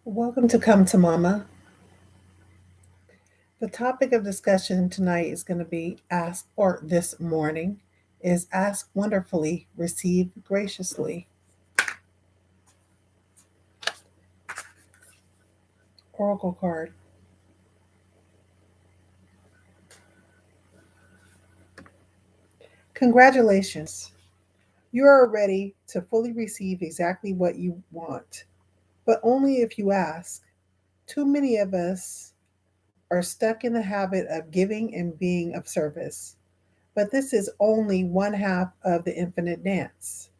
Welcome to Come to Momma. The topic of discussion tonight is going to be ask, or this morning, is ask wonderfully, receive graciously. Oracle card. Congratulations. You are ready to fully receive exactly what you want, but only if you ask. Too many of us are stuck in the habit of giving and being of service, but this is only one half of the infinite dance.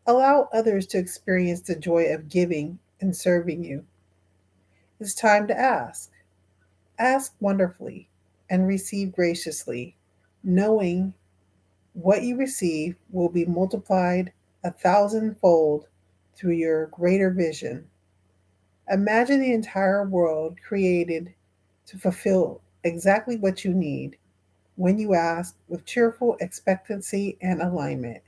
Allow others to experience the joy of giving and serving you. It's time to ask. Ask wonderfully and receive graciously, knowing what you receive will be multiplied 1,000-fold through your greater vision. Imagine the entire world created to fulfill exactly what you need when you ask with cheerful expectancy and alignment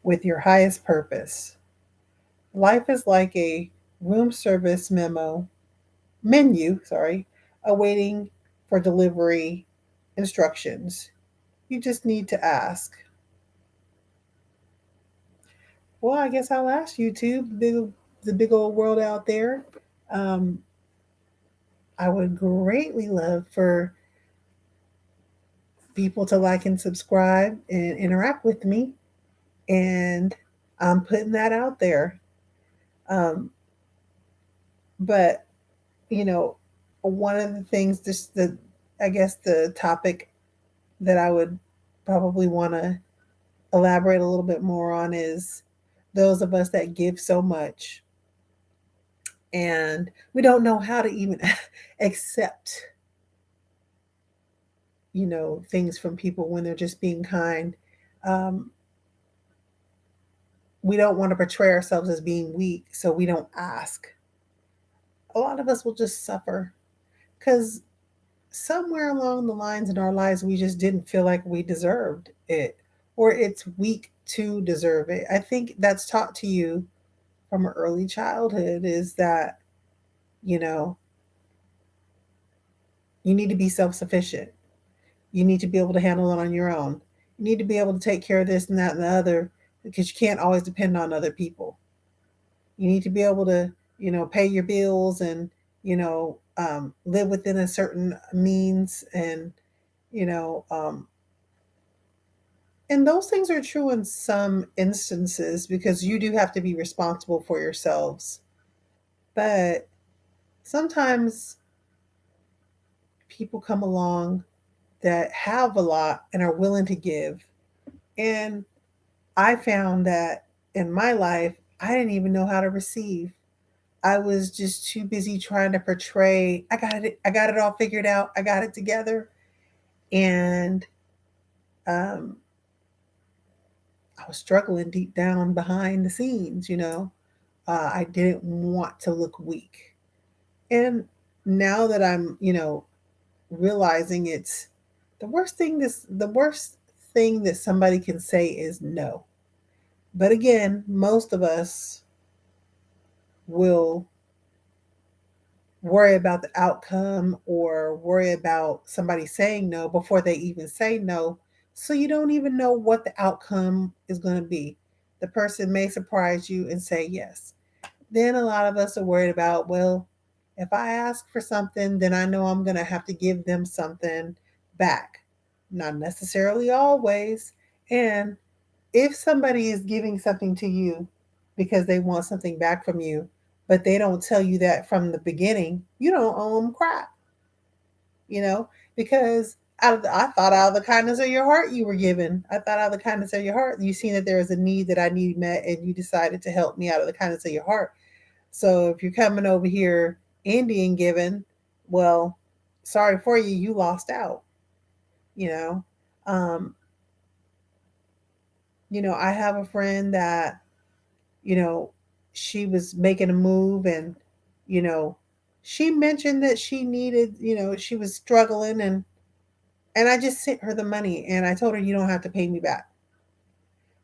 with your highest purpose. Life is like a room service menu, awaiting for delivery instructions. You just need to ask. Well, I guess I'll ask YouTube, the big old world out there. Um, I would greatly love for people to like and subscribe and interact with me. And I'm putting that out there. Um, but you know, one of the things, just the I guess the topic that I would probably want to elaborate a little bit more on is those of us that give so much and we don't know how to even accept, things from people when they're just being kind. Um, we don't want to portray ourselves as being weak, so we don't ask. A lot of us will just suffer because somewhere along the lines in our lives, we just didn't feel like we deserved it or it's weak to deserve it. I think that's taught to you from an early childhood is that, you know, you need to be self sufficient. You need to be able to handle it on your own. You need to be able to take care of this and that and the other because you can't always depend on other people. You need to be able to, pay your bills and, live within a certain means you know, um, and those things are true in some instances because you do have to be responsible for yourselves. But sometimes people come along that have a lot and are willing to give. And I found that in my life, I didn't even know how to receive. I was just too busy trying to portray, I got it all figured out, I got it together. And um, I was struggling deep down behind the scenes. I didn't want to look weak. And now that I'm, realizing it's the worst thing that somebody can say is no. But again, most of us will worry about the outcome or worry about somebody saying no before they even say no. So you don't even know what the outcome is going to be. The person may surprise you and say yes. Then a lot of us are worried about, well, if I ask for something, then I know I'm going to have to give them something back. Not necessarily always. And if somebody is giving something to you because they want something back from you, but they don't tell you that from the beginning, you don't owe them crap, you know, because I thought out of the kindness of your heart you were given. I thought out of the kindness of your heart, you seen that there was a need that I need met, and you decided to help me out of the kindness of your heart. So if you're coming over here Indian giving, well, sorry for you, you lost out, you know. Um, I have a friend that, you know, she was making a move and, you know, she mentioned that she needed, she was struggling and I just sent her the money and I told her you don't have to pay me back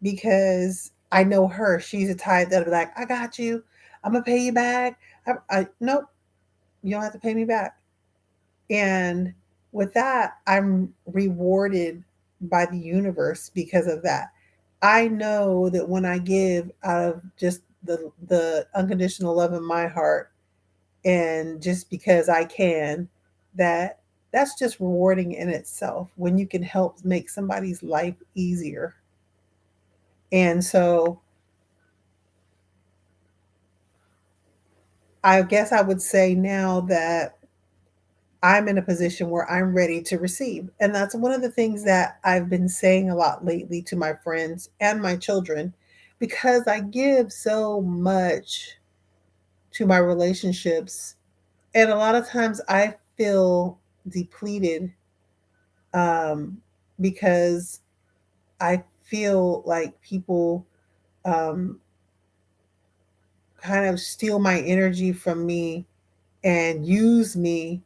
because I know her. She's a type that'll be like, I got you. I'm gonna pay you back. I nope, you don't have to pay me back. And with that, I'm rewarded by the universe because of that. I know that when I give out of just the unconditional love in my heart, and just because I can, that that's just rewarding in itself when you can help make somebody's life easier. And so I guess I would say now that I'm in a position where I'm ready to receive. And that's one of the things that I've been saying a lot lately to my friends and my children, because I give so much to my relationships. And a lot of times I feel depleted, um, because I feel like people um, kind of steal my energy from me and use me.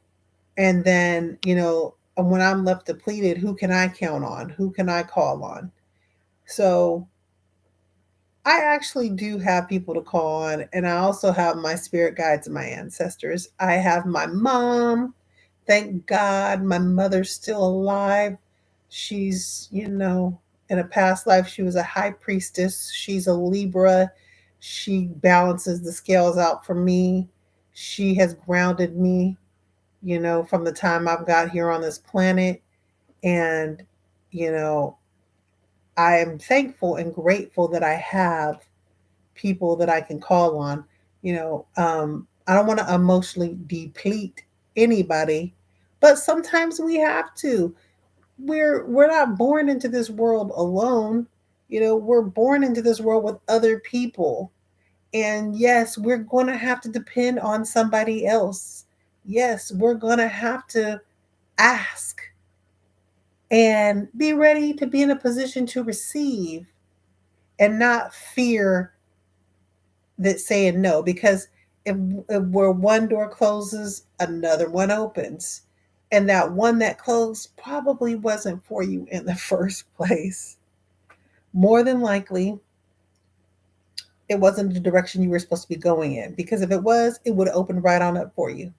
And then, and when I'm left depleted, who can I count on? Who can I call on? So I actually do have people to call on. And I also have my spirit guides and my ancestors. I have my mom. Thank God my mother's still alive. She's, in a past life, she was a high priestess. She's a Libra. She balances the scales out for me. She has grounded me, from the time I've got here on this planet. And, you know, I am thankful and grateful that I have people that I can call on. I don't want to emotionally deplete anybody, but sometimes we have to. We're not born into this world alone. We're born into this world with other people. And yes, we're going to have to depend on somebody else. Yes, we're going to have to ask and be ready to be in a position to receive and not fear that saying no, because if where one door closes, another one opens, and that one that closed probably wasn't for you in the first place. More than likely, it wasn't the direction you were supposed to be going in, because if it was, it would have opened right on up for you.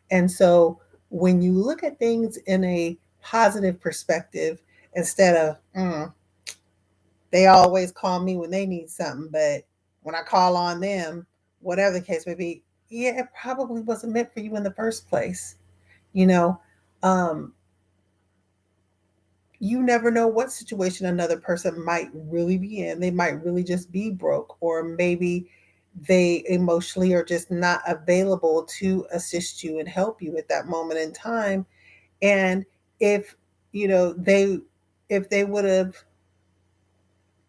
And so when you look at things in a positive perspective, instead of they always call me when they need something, but when I call on them, whatever the case may be, yeah, it probably wasn't meant for you in the first place. You know, um, you never know what situation another person might really be in. They might really just be broke, or maybe they emotionally are just not available to assist you and help you at that moment in time. And if they if they would have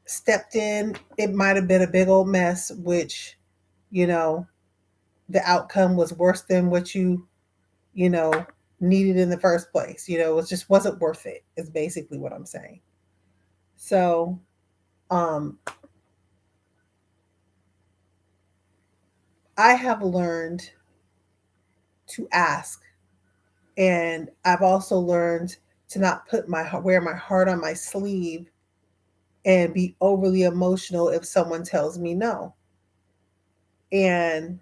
stepped in, it might have been a big old mess, which, you know, the outcome was worse than what you know, needed in the first place. It just wasn't worth it, is basically what I'm saying. So, um, I have learned to ask, and I've also learned to not wear my heart on my sleeve and be overly emotional if someone tells me no. And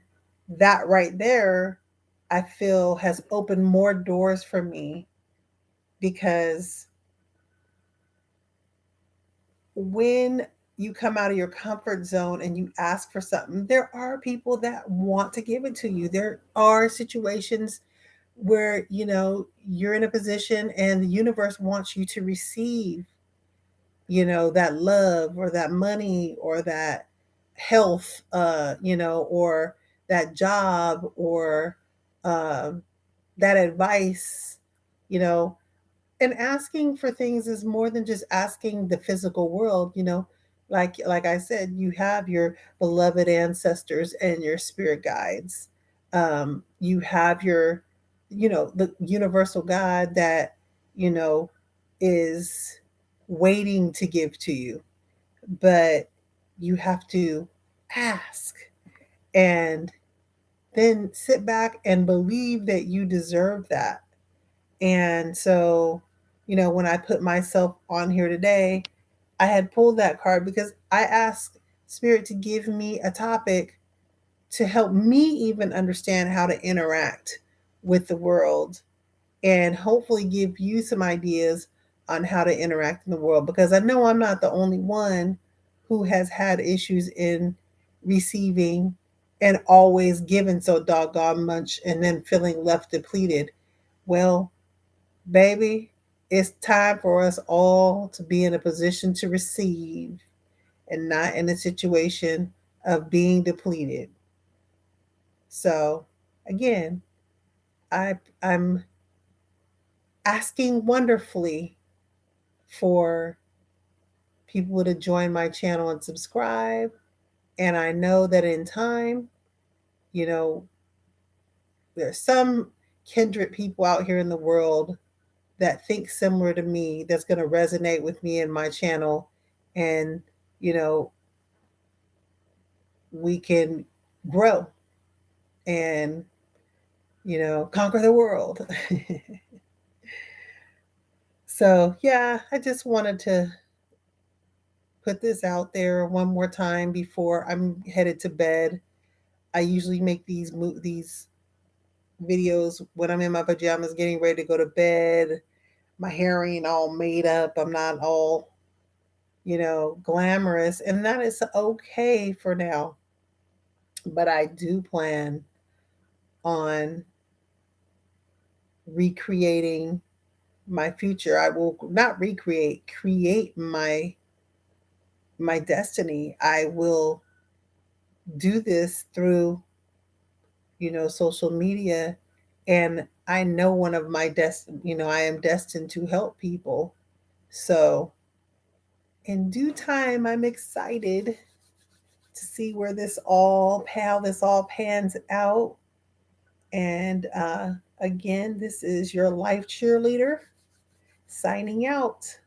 that right there, I feel has opened more doors for me, because when you come out of your comfort zone and you ask for something, there are people that want to give it to you. There are situations where, you're in a position and the universe wants you to receive, that love or that money or that health, or that job, or um, that advice, you know, and asking for things is more than just asking the physical world. Like I said, you have your beloved ancestors and your spirit guides. You have your, the universal God that, you know is waiting to give to you, but you have to ask, and then sit back and believe that you deserve that. And so, when I put myself on here today, I had pulled that card because I asked Spirit to give me a topic to help me even understand how to interact with the world, and hopefully give you some ideas on how to interact in the world, because I know I'm not the only one who has had issues in receiving and always giving so doggone much and then feeling left depleted. Well, baby, it's time for us all to be in a position to receive and not in a situation of being depleted. So, again, I'm asking wonderfully for people to join my channel and subscribe. And I know that in time, you know, there's some kindred people out here in the world that think similar to me, that's going to resonate with me and my channel. And, you know, we can grow and, conquer the world. So, yeah, I just wanted to put this out there one more time before I'm headed to bed. I usually make these videos when I'm in my pajamas getting ready to go to bed. My hair ain't all made up. I'm not all, glamorous, and that is okay for now. But I do plan on recreating my future. I will not recreate, create my destiny. I will do this through, social media, and I know one of my I am destined to help people. So, in due time, I'm excited to see where how this all pans out. And again, this is your life cheerleader signing out.